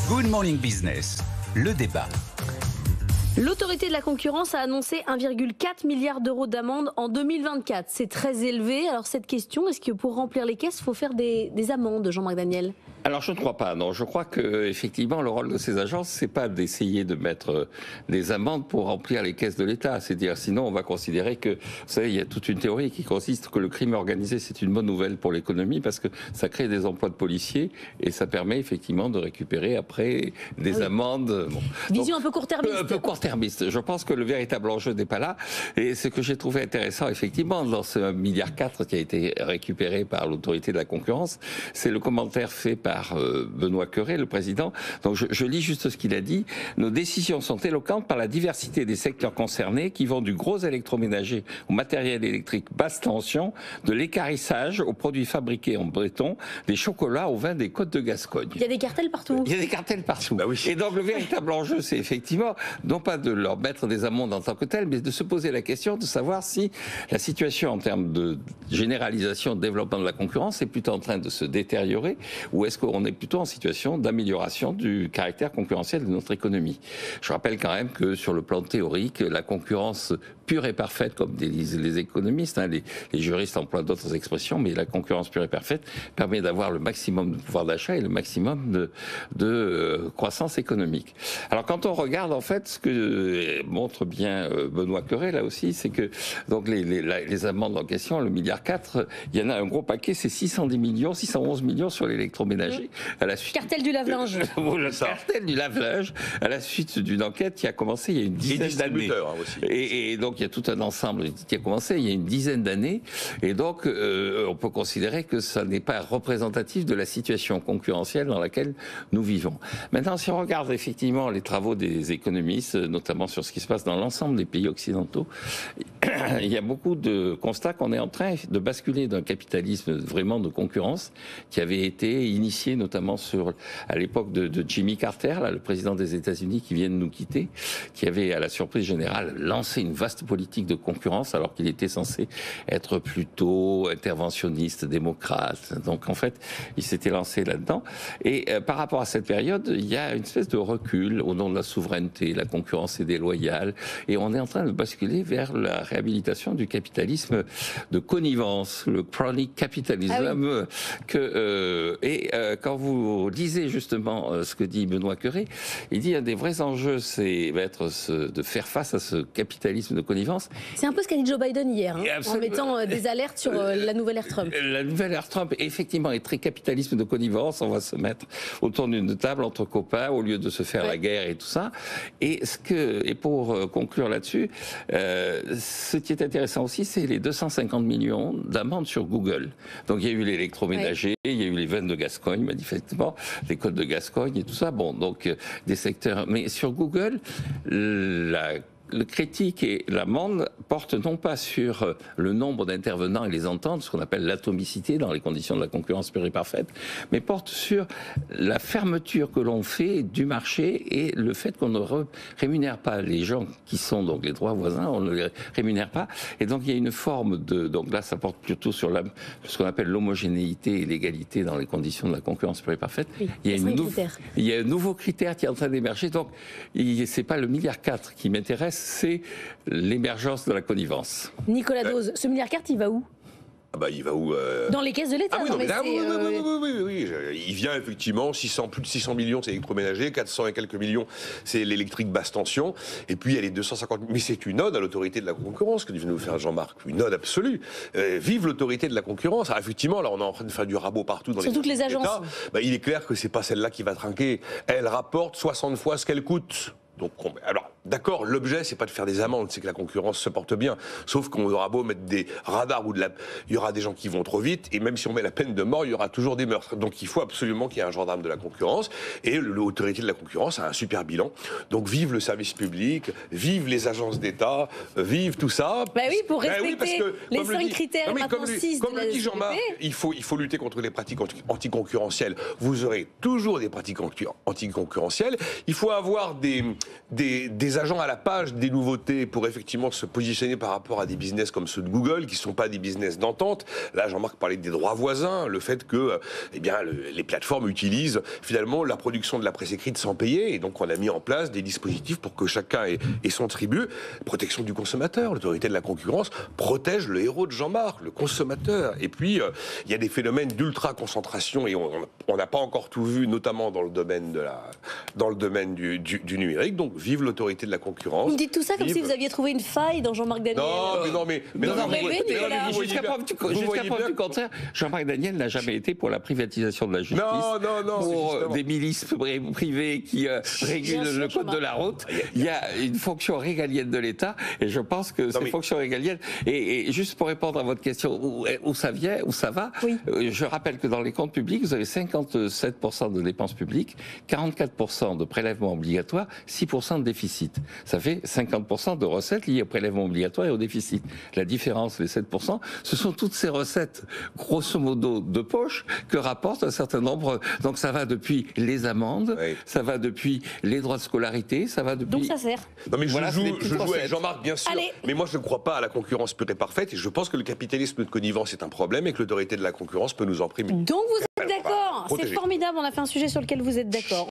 Good Morning Business, le débat. L'autorité de la concurrence a annoncé 1,4 milliard d'euros d'amende en 2024. C'est très élevé. Alors cette question, est-ce que pour remplir les caisses, il faut faire des amendes, Jean-Marc Daniel ? Alors je ne crois pas, non. Je crois que effectivement le rôle de ces agences, c'est pas d'essayer de mettre des amendes pour remplir les caisses de l'État. C'est-à-dire sinon on va considérer que, vous savez, il y a toute une théorie qui consiste que le crime organisé c'est une bonne nouvelle pour l'économie parce que ça crée des emplois de policiers et ça permet effectivement de récupérer après des amendes. Bon. Vision un peu court-termiste. Un peu court-termiste. Je pense que le véritable enjeu n'est pas là. Et ce que j'ai trouvé intéressant effectivement dans ce 1,4 milliard qui a été récupéré par l'autorité de la concurrence, c'est le commentaire fait par Benoît Cœuré, le président. Donc je lis juste ce qu'il a dit. Nos décisions sont éloquentes par la diversité des secteurs concernés qui vont du gros électroménager au matériel électrique basse tension, de l'équarrissage aux produits fabriqués en Breton, des chocolats au vin des Côtes de Gascogne. Il y a des cartels partout. Il y a des cartels partout. Bah oui. Et donc le véritable enjeu, c'est effectivement non pas de leur mettre des amendes en tant que telles, mais de se poser la question de savoir si la situation en termes de généralisation, de développement de la concurrence est plutôt en train de se détériorer ou est-ce qu'on est plutôt en situation d'amélioration du caractère concurrentiel de notre économie. Je rappelle quand même que sur le plan théorique, la concurrence pure et parfaite, comme disent les économistes, les juristes emploient d'autres expressions, mais la concurrence pure et parfaite permet d'avoir le maximum de pouvoir d'achat et le maximum de croissance économique. Alors quand on regarde en fait ce que montre bien Benoît Cœuré là aussi, c'est que donc les amendes en question, le 1,4 milliard, il y en a un gros paquet, c'est 610 millions, 611 millions sur l'électroménager. À la suite, cartel du lave-linge. Le cartel du lave-linge, à la suite d'une enquête qui a commencé il y a une dizaine d'années. Et donc il y a tout un ensemble qui a commencé il y a une dizaine d'années. Et donc on peut considérer que ça n'est pas représentatif de la situation concurrentielle dans laquelle nous vivons. Maintenant, si on regarde effectivement les travaux des économistes, notamment sur ce qui se passe dans l'ensemble des pays occidentaux, il y a beaucoup de constats qu'on est en train de basculer d'un capitalisme vraiment de concurrence qui avait été initié notamment à l'époque de Jimmy Carter, là, le président des États-Unis qui vient de nous quitter, qui avait à la surprise générale lancé une vaste politique de concurrence alors qu'il était censé être plutôt interventionniste, démocrate. Donc en fait, il s'était lancé là-dedans. Et par rapport à cette période, il y a une espèce de recul au nom de la souveraineté, la concurrence est déloyale, et on est en train de basculer vers la réhabilitation du capitalisme de connivence, le crony capitalism, quand vous lisez justement ce que dit Benoît Cœuré, il dit un des vrais enjeux, va être de faire face à ce capitalisme de connivence. C'est un peu ce qu'a dit Joe Biden hier, en mettant des alertes sur la nouvelle ère Trump. La nouvelle ère Trump, effectivement, est très capitalisme de connivence. On va se mettre autour d'une table entre copains au lieu de se faire la guerre et tout ça. Et pour conclure là-dessus, ce qui est intéressant aussi, c'est les 250 millions d'amendes sur Google. Donc il y a eu l'électroménager, il y a eu les vins de Gascogne, manifestement, les Côtes de Gascogne et tout ça. Bon, donc des secteurs. Mais sur Google, le critique et l'amende portent non pas sur le nombre d'intervenants et les ententes, ce qu'on appelle l'atomicité dans les conditions de la concurrence pure et parfaite, mais portent sur la fermeture que l'on fait du marché et le fait qu'on ne rémunère pas les gens qui sont donc les droits voisins, on ne les rémunère pas. Et donc il y a une forme donc là ça porte plutôt sur ce qu'on appelle l'homogénéité et l'égalité dans les conditions de la concurrence pure et parfaite. Oui, il y a un nouveau critère qui est en train d'émerger. Donc c'est pas le 1,4 milliard qui m'intéresse, c'est l'émergence de la connivence. Nicolas Dose, ce 1,4 milliard, il va où ? Il va où Dans les caisses de l'État. Oui. Il vient effectivement, plus de 600 millions, c'est électroménager, 400 et quelques millions, c'est l'électrique basse tension, et puis il y a les 250 millions. Mais c'est une ode à l'autorité de la concurrence que vient nous faire Jean-Marc, une ode absolue. Vive l'autorité de la concurrence. Alors effectivement, là on est en train de faire du rabot partout dans toutes les agences. Il est clair que c'est pas celle-là qui va trinquer. Elle rapporte 60 fois ce qu'elle coûte. Donc, alors, d'accord, l'objet, c'est pas de faire des amendes, c'est que la concurrence se porte bien. Sauf qu'on aura beau mettre des radars il y aura des gens qui vont trop vite, et même si on met la peine de mort, il y aura toujours des meurtres. Donc, il faut absolument qu'il y ait un gendarme de la concurrence, et l'autorité de la concurrence a un super bilan. Donc, vive le service public, vive les agences d'État, vive tout ça. Oui, pour respecter les 5 critères, comme le dit Jean-Marc, il faut lutter contre les pratiques anticoncurrentielles. Vous aurez toujours des pratiques anticoncurrentielles. Il faut avoir des des agents à la page des nouveautés pour effectivement se positionner par rapport à des business comme ceux de Google, qui ne sont pas des business d'entente. Là, Jean-Marc parlait des droits voisins, le fait que les plateformes utilisent finalement la production de la presse écrite sans payer, et donc on a mis en place des dispositifs pour que chacun ait son tribut. Protection du consommateur, l'autorité de la concurrence protège le héros de Jean-Marc, le consommateur. Et puis, il y a des phénomènes d'ultra-concentration, et on n'a pas encore tout vu, notamment dans le domaine du numérique. Donc, vive l'autorité de la concurrence. Vous me dites tout ça comme si vous aviez trouvé une faille dans Jean-Marc Daniel. Jusqu'à preuve du contraire, Jean-Marc Daniel n'a jamais été pour la privatisation de la justice, pour des milices privées qui régulent le code de la route. Il y a une fonction régalienne de l'État, et je pense que ces fonctions régaliennes, et juste pour répondre à votre question, où ça vient, où ça va, je rappelle que dans les comptes publics, vous avez 57% de dépenses publiques, 44% de prélèvements obligatoires, 6% de déficit. Ça fait 50% de recettes liées aux prélèvements obligatoires et au déficit. La différence, les 7%, ce sont toutes ces recettes, grosso modo, de poche, que rapportent un certain nombre. Donc ça va depuis les amendes, ça va depuis les droits de scolarité, ça va depuis... Donc ça sert. Non mais je joue avec Jean-Marc, bien sûr. Allez. Mais moi je ne crois pas à la concurrence pure et parfaite, et je pense que le capitalisme de connivence est un problème et que l'autorité de la concurrence peut nous en primer. Donc vous êtes d'accord. C'est formidable, on a fait un sujet sur lequel vous êtes d'accord.